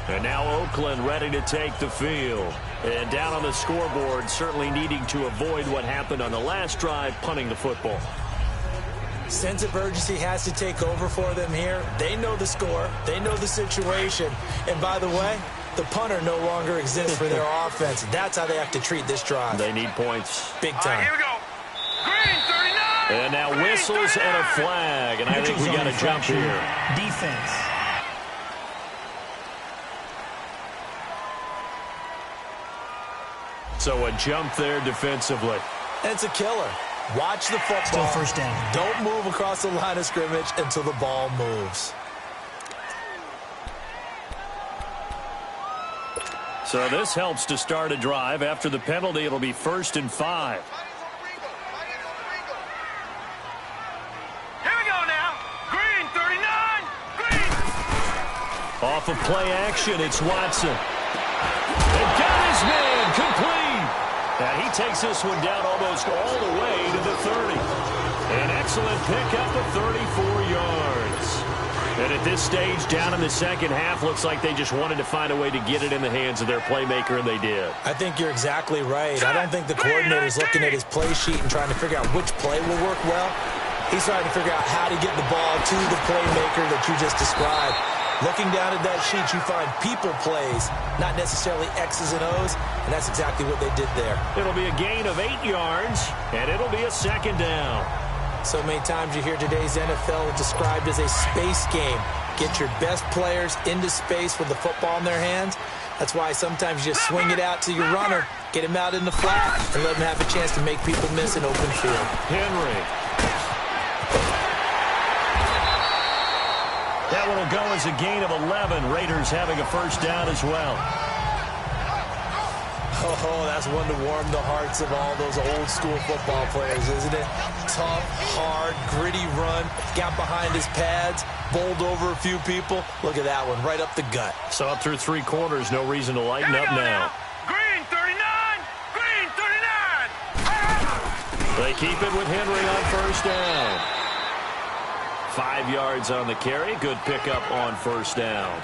And now Oakland ready to take the field. And down on the scoreboard, certainly needing to avoid what happened on the last drive, punting the football. Sense of urgency has to take over for them here. They know the score. They know the situation. And by the way, the punter no longer exists for their offense. That's how they have to treat this drive. They need points. Big time. Here we go. Green 39. And now whistles and a flag. And I think we got to jump here. Defense. So a jump there defensively. And it's a killer. Watch the football. Still first down. Don't move across the line of scrimmage until the ball moves. So this helps to start a drive. After the penalty, it'll be 1st and 5. Here we go now. Green, 39. Green. Off of play action, it's Watson. And got his man complete. And he takes this one down almost all the way to the 30. An excellent pickup of 34 yards. And at this stage, down in the second half, looks like they just wanted to find a way to get it in the hands of their playmaker, and they did. I think you're exactly right. I don't think the coordinator's looking at his play sheet and trying to figure out which play will work well. He's trying to figure out how to get the ball to the playmaker that you just described. Looking down at that sheet, you find people plays, not necessarily X's and O's, and that's exactly what they did there. It'll be a gain of 8 yards, and it'll be a 2nd down. So many times you hear today's NFL described as a space game. Get your best players into space with the football in their hands. That's why sometimes you just swing it out to your runner, get him out in the flat, and let him have a chance to make people miss an open field. Henry. That one will go as a gain of 11. Raiders having a 1st down as well. Oh, that's one to warm the hearts of all those old school football players, isn't it? Tough, hard, gritty run, got behind his pads, bowled over a few people. Look at that one, right up the gut. So up through 3 quarters, no reason to lighten up now. Green, 39. Green, 39. They keep it with Henry on 1st down. 5 yards on the carry. Good pickup on 1st down.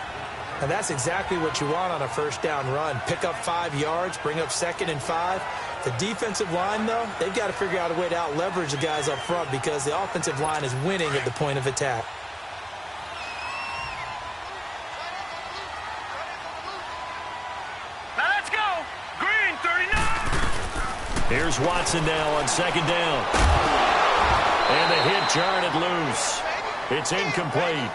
And that's exactly what you want on a 1st down run. Pick up 5 yards, bring up 2nd and 5. The defensive line, though, they've got to figure out a way to out-leverage the guys up front because the offensive line is winning at the point of attack. Now let's go. Green, 39. Here's Watson now on 2nd down. And the hit jarred it loose. It's incomplete.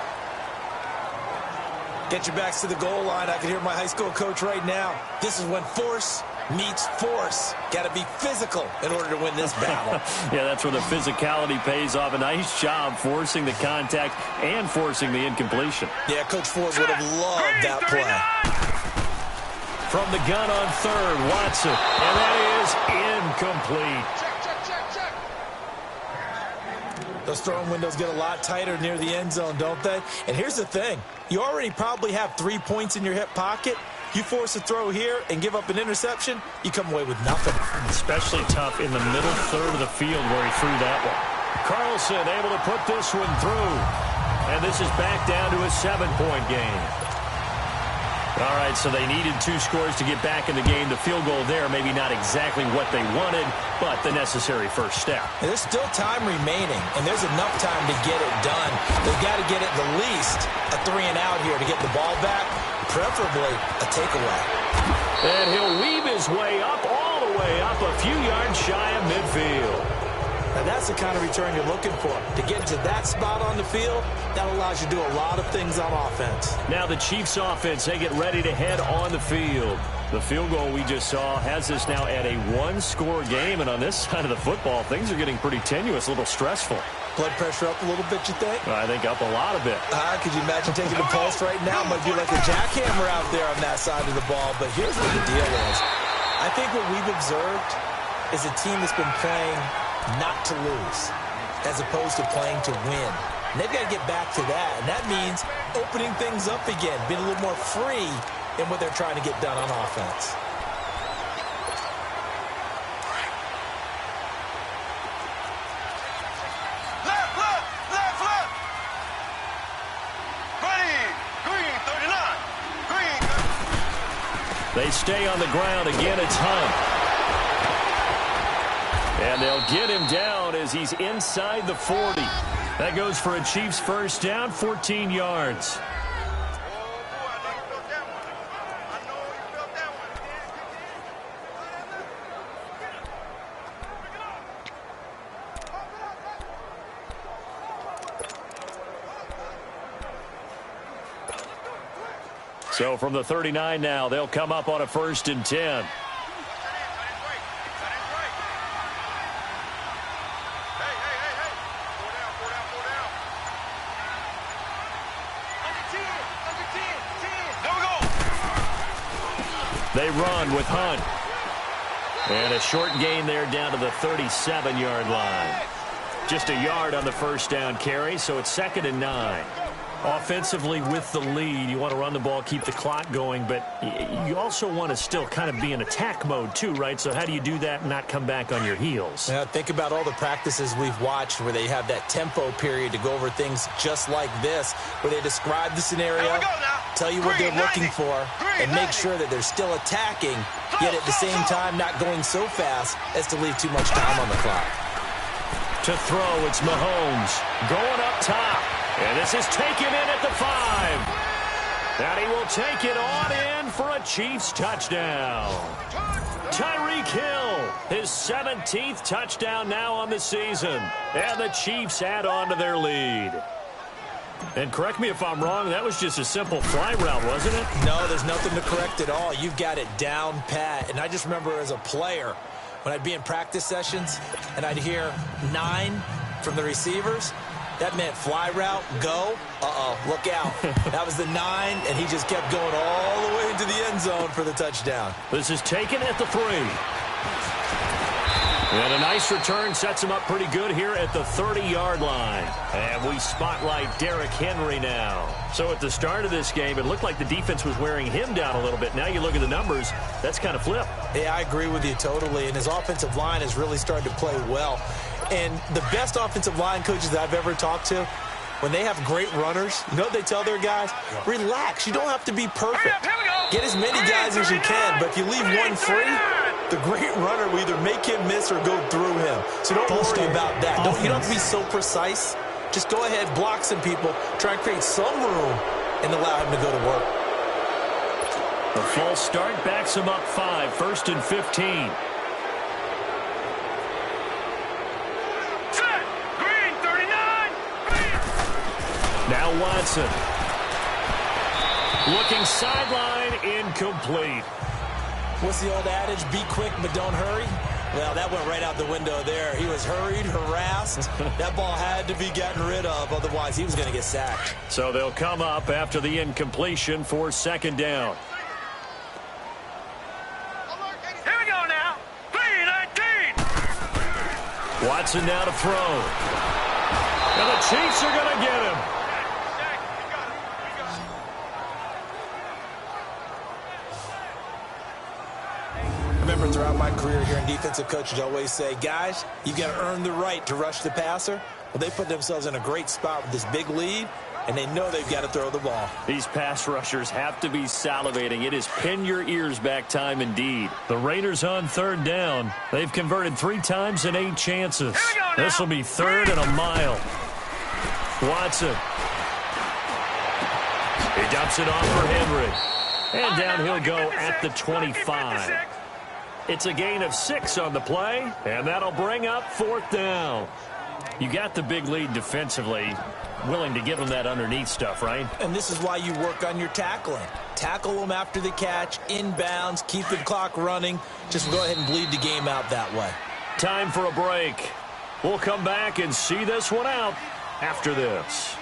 Get your backs to the goal line. I can hear my high school coach right now. This is when force meets force. Got to be physical in order to win this battle. Yeah, that's where the physicality pays off. A nice job forcing the contact and forcing the incompletion. Yeah, Coach Ford would have loved that play. From the gun on 3rd, Watson. And that is incomplete. Those throwing windows get a lot tighter near the end zone, don't they? And here's the thing. You already probably have 3 points in your hip pocket. You force a throw here and give up an interception, you come away with nothing. Especially tough in the middle third of the field where he threw that one. Carlson able to put this one through. And this is back down to a 7-point game. All right, so they needed 2 scores to get back in the game. The field goal there, maybe not exactly what they wanted, but the necessary first step. And there's still time remaining, and there's enough time to get it done. They've got to get at the least a 3-and-out here to get the ball back, preferably a takeaway. And he'll weave his way up, all the way up, a few yards shy of midfield. Now that's the kind of return you're looking for. To get to that spot on the field, that allows you to do a lot of things on offense. Now the Chiefs offense, they get ready to head on the field. The field goal we just saw has us now at a 1-score game, and on this side of the football, things are getting pretty tenuous, a little stressful. Blood pressure up a little bit, you think? I think up a lot of it. Could you imagine taking the pulse right now? Might be like a jackhammer out there on that side of the ball, but here's what the deal is. I think what we've observed is a team that's been playing not to lose, as opposed to playing to win. And they've got to get back to that, and that means opening things up again, being a little more free in what they're trying to get done on offense. Left. Ready. Green, 39. Green. They stay on the ground. Again, it's Hunt. And they'll get him down as he's inside the 40. That goes for a Chiefs first down, 14 yards. So from the 39 now, they'll come up on a 1st and 10. They run with Hunt. And a short gain there down to the 37-yard line. Just a yard on the first down carry, so it's 2nd and 9. Offensively with the lead, you want to run the ball, keep the clock going, but you also want to still kind of be in attack mode too, right? So how do you do that and not come back on your heels? Now, think about all the practices we've watched where they have that tempo period to go over things just like this, where they describe the scenario, tell you what they're looking for, and make sure that they're still attacking, yet at the same time not going so fast as to leave too much time on the clock. To throw, it's Mahomes going up top. And this is taken in at the 5. And he will take it on in for a Chiefs touchdown. Tyreek Hill, his 17th touchdown now on the season. And the Chiefs add on to their lead. And correct me if I'm wrong, that was just a simple fly route, wasn't it? No, there's nothing to correct at all. You've got it down pat. And I just remember as a player, when I'd be in practice sessions and I'd hear 9 from the receivers, that meant fly route, go, look out. That was the 9, and he just kept going all the way into the end zone for the touchdown. This is taken at the 3. And a nice return sets him up pretty good here at the 30-yard line. And we spotlight Derrick Henry now. So at the start of this game, it looked like the defense was wearing him down a little bit. Now you look at the numbers, that's kind of flipped. Yeah, I agree with you totally. And his offensive line has really started to play well. And the best offensive line coaches that I've ever talked to, when they have great runners, you know what they tell their guys? Relax. You don't have to be perfect. Get as many guys as you can, but if you leave one free, the great runner will either make him miss or go through him. So don't worry about that. You don't have to be so precise. Just go ahead, block some people, try and create some room, and allow him to go to work. The false start backs him up 5, 1st and 15. Set. Green, 39. Now Watson. Looking sideline, incomplete. What's the old adage? Be quick, but don't hurry. Well, that went right out the window there. He was hurried, harassed. That ball had to be gotten rid of, otherwise he was going to get sacked. So they'll come up after the incompletion for 2nd down. Here we go now. 3-19. Watson now to throw. And the Chiefs are going to get him. Remember, throughout my career here in defensive coaches always say, guys, you got to earn the right to rush the passer. Well, they put themselves in a great spot with this big lead, and they know they've got to throw the ball. These pass rushers have to be salivating. It is pin your ears back time indeed. The Raiders on 3rd down. They've converted 3 times in 8 chances. This will be 3rd and a mile. Watson. He dumps it off for Henry. And down he'll go at the 25. It's a gain of 6 on the play, and that'll bring up 4th down. You got the big lead defensively, willing to give them that underneath stuff, right? And this is why you work on your tackling. Tackle them after the catch, inbounds, keep the clock running. Just go ahead and bleed the game out that way. Time for a break. We'll come back and see this one out after this.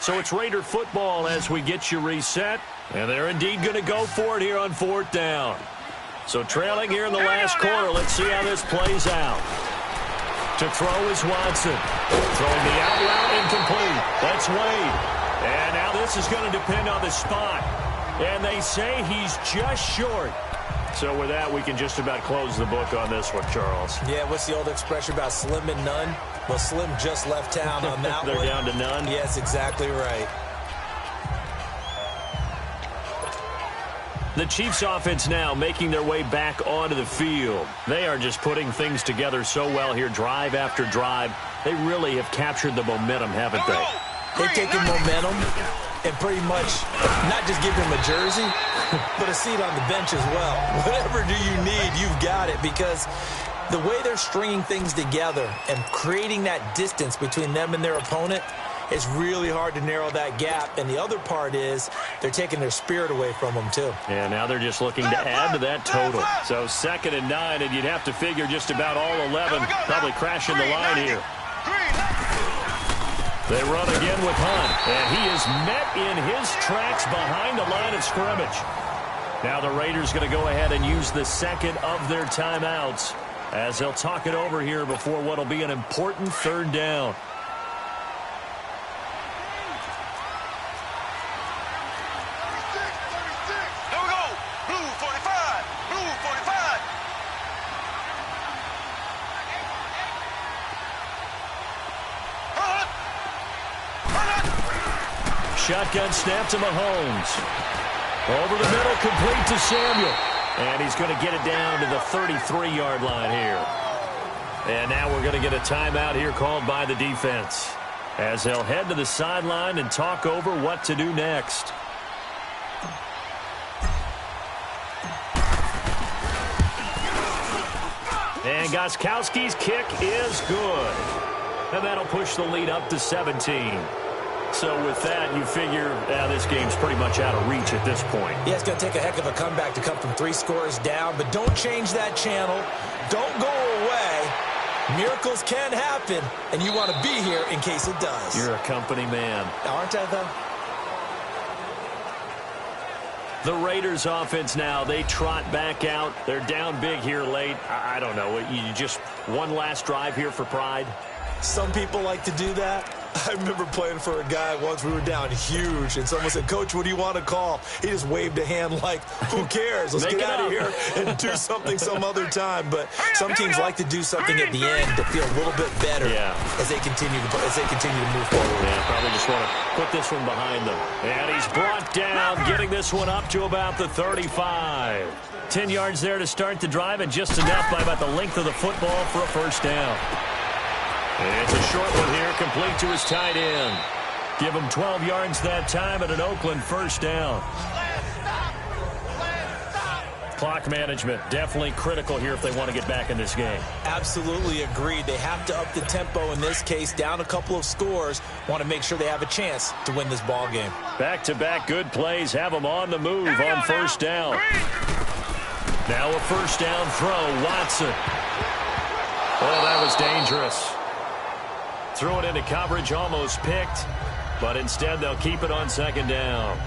So it's Raider football as we get you reset. And they're indeed going to go for it here on 4th down. So trailing here in the last quarter. Let's see how this plays out. To throw is Watson. Throwing the out route incomplete. That's Wade. And now this is going to depend on the spot. And they say he's just short. So with that, we can just about close the book on this one, Charles. Yeah, what's the old expression about slim and none? Well, Slim just left town on that They're one. down to none? Yes, exactly right. The Chiefs offense now making their way back onto the field. They are just putting things together so well here, drive after drive. They really have captured the momentum, haven't they? They've taken momentum and pretty much not just give him a jersey, but a seat on the bench as well. Whatever do you need, you've got it, because the way they're stringing things together and creating that distance between them and their opponent, it's really hard to narrow that gap. And the other part is they're taking their spirit away from them, too. Yeah, now they're just looking to add to that total. So 2nd and 9, and you'd have to figure just about all 11 probably crashing the line here. They run again with Hunt, and he is met in his tracks behind the line of scrimmage. Now the Raiders going to go ahead and use the second of their timeouts as they'll talk it over here before what will be an important third down. Here we go. Blue 45. Blue 45. Shotgun snap to Mahomes. Over the middle, complete to Samuel. And he's going to get it down to the 33-yard line here. And now we're going to get a timeout here called by the defense as they'll head to the sideline and talk over what to do next. And Gostkowski's kick is good. And that'll push the lead up to 17. So with that, you figure this game's pretty much out of reach at this point. Yeah, it's going to take a heck of a comeback to come from 3 scores down, but don't change that channel. Don't go away. Miracles can happen, and you want to be here in case it does. You're a company man. Aren't I, though? The Raiders offense now, they trot back out. They're down big here late. I don't know. You just one last drive here for pride? Some people like to do that. I remember playing for a guy once. We were down huge, and someone said, "Coach, what do you want to call?" He just waved a hand like, who cares? Let's get out of here and do something some other time. But some teams like to do something at the end to feel a little bit better as they continue to move forward. Yeah, probably just want to put this one behind them. And he's brought down, getting this one up to about the 35. 10 yards there to start the drive, and just enough by about the length of the football for a first down. It's a short one here, complete to his tight end. Give him 12 yards that time and an Oakland first down. Clock management, definitely critical here if they want to get back in this game. Absolutely agreed. They have to up the tempo in this case, down a couple of scores. Want to make sure they have a chance to win this ball game. Back-to-back good plays have them on the move on first down. Now a first down throw, Watson. Oh, that was dangerous. Threw it into coverage, almost picked, but instead they'll keep it on second down.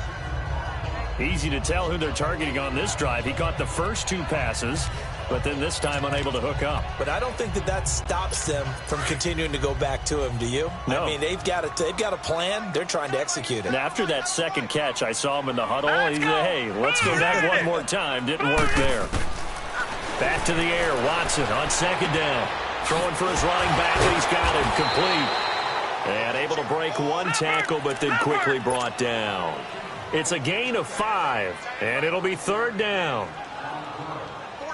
Easy to tell who they're targeting on this drive. He caught the first 2 passes, but then this time unable to hook up. But I don't think that stops them from continuing to go back to him, do you? No. I mean, they've got a plan. They're trying to execute it. And after that second catch, I saw him in the huddle. He said, hey, let's go back one more time. Didn't work there. Back to the air, Watson on second down. Throwing for his running back, and he's got him complete. And able to break one tackle, but then quickly brought down. It's a gain of 5, and it'll be third down. 4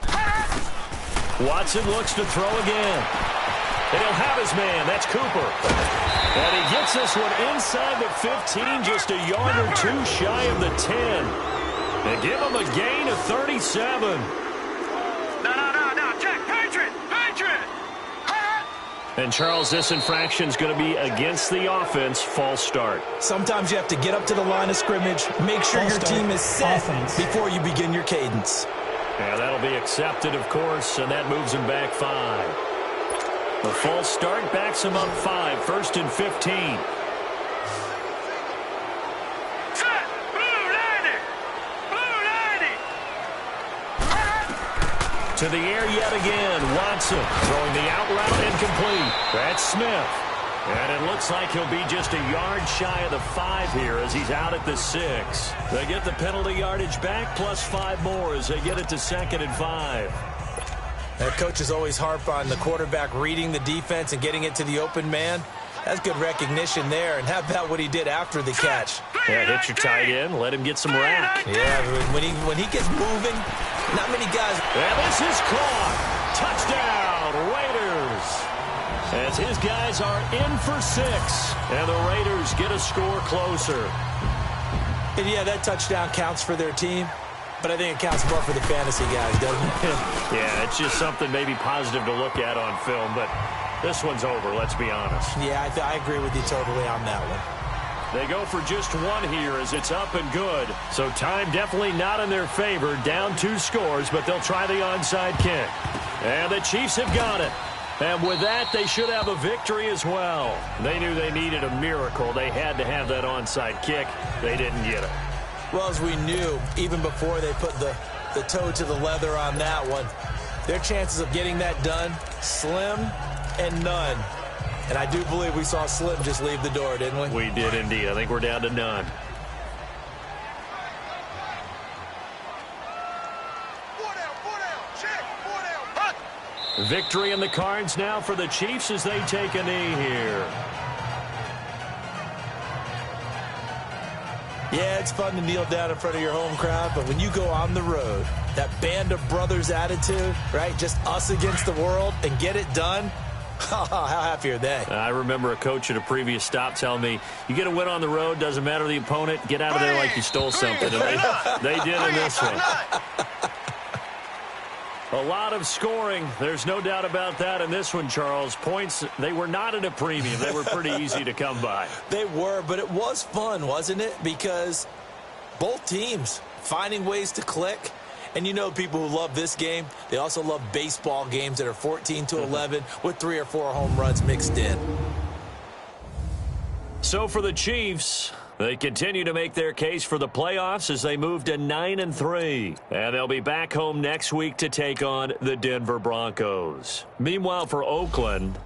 down. Watson looks to throw again. And he'll have his man. That's Cooper. And he gets this one inside the 15, just a yard or 2 shy of the 10. They give him a gain of 37. And, Charles, this infraction is going to be against the offense. False start. Sometimes you have to get up to the line of scrimmage, make sure your team is set before you begin your cadence. Yeah, that'll be accepted, of course, and that moves him back 5. The false start backs him up 5, 1st and 15. To the air yet again. Watson throwing the out route incomplete. That's Smith. And it looks like he'll be just a yard shy of the 5 here as he's out at the 6. They get the penalty yardage back plus 5 more as they get it to 2nd and 5. That coaches always harp on the quarterback reading the defense and getting it to the open man. That's good recognition there. And how about what he did after the catch? Yeah, hit your tight end. Let him get some rack. Yeah, when he gets moving, not many guys. And this is caught. Touchdown, Raiders. As his guys are in for 6. And the Raiders get a score closer. And yeah, that touchdown counts for their team. But I think it counts more for the fantasy guys, doesn't it? Yeah, it's just something maybe positive to look at on film. But this one's over, let's be honest. Yeah, I agree with you totally on that one. They go for just 1 here as it's up and good. So time definitely not in their favor. Down 2 scores, but they'll try the onside kick. And the Chiefs have got it. And with that, they should have a victory as well. They knew they needed a miracle. They had to have that onside kick. They didn't get it. Well, as we knew, even before they put the toe to the leather on that one, their chances of getting that done, slim and none. And I do believe we saw Slim just leave the door, didn't we? We did indeed. I think we're down to none. Victory in the cards now for the Chiefs as they take a knee here. Yeah, it's fun to kneel down in front of your home crowd, but when you go on the road, that band of brothers attitude, right, just us against the world, and get it done, how happy are they? I remember a coach at a previous stop telling me, you get a win on the road, doesn't matter the opponent, get out of there like you stole something. And they did in this one. A lot of scoring. There's no doubt about that in this one, Charles. Points, they were not at a premium. They were pretty easy to come by. They were, but it was fun, wasn't it? Because both teams finding ways to click. And you know people who love this game, they also love baseball games that are 14-11 with 3 or 4 home runs mixed in. So for the Chiefs, they continue to make their case for the playoffs as they move to 9-3. And they'll be back home next week to take on the Denver Broncos. Meanwhile, for Oakland,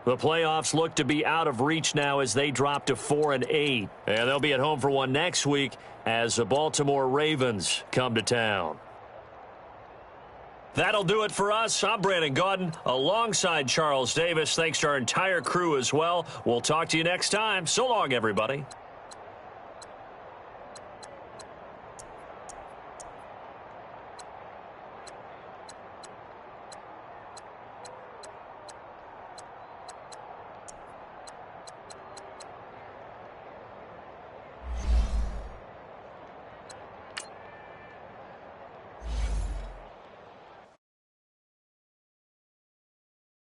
the playoffs look to be out of reach now as they drop to 4-8. And they'll be at home for one next week as the Baltimore Ravens come to town. That'll do it for us. I'm Brandon Gaudin alongside Charles Davis. Thanks to our entire crew as well. We'll talk to you next time. So long, everybody.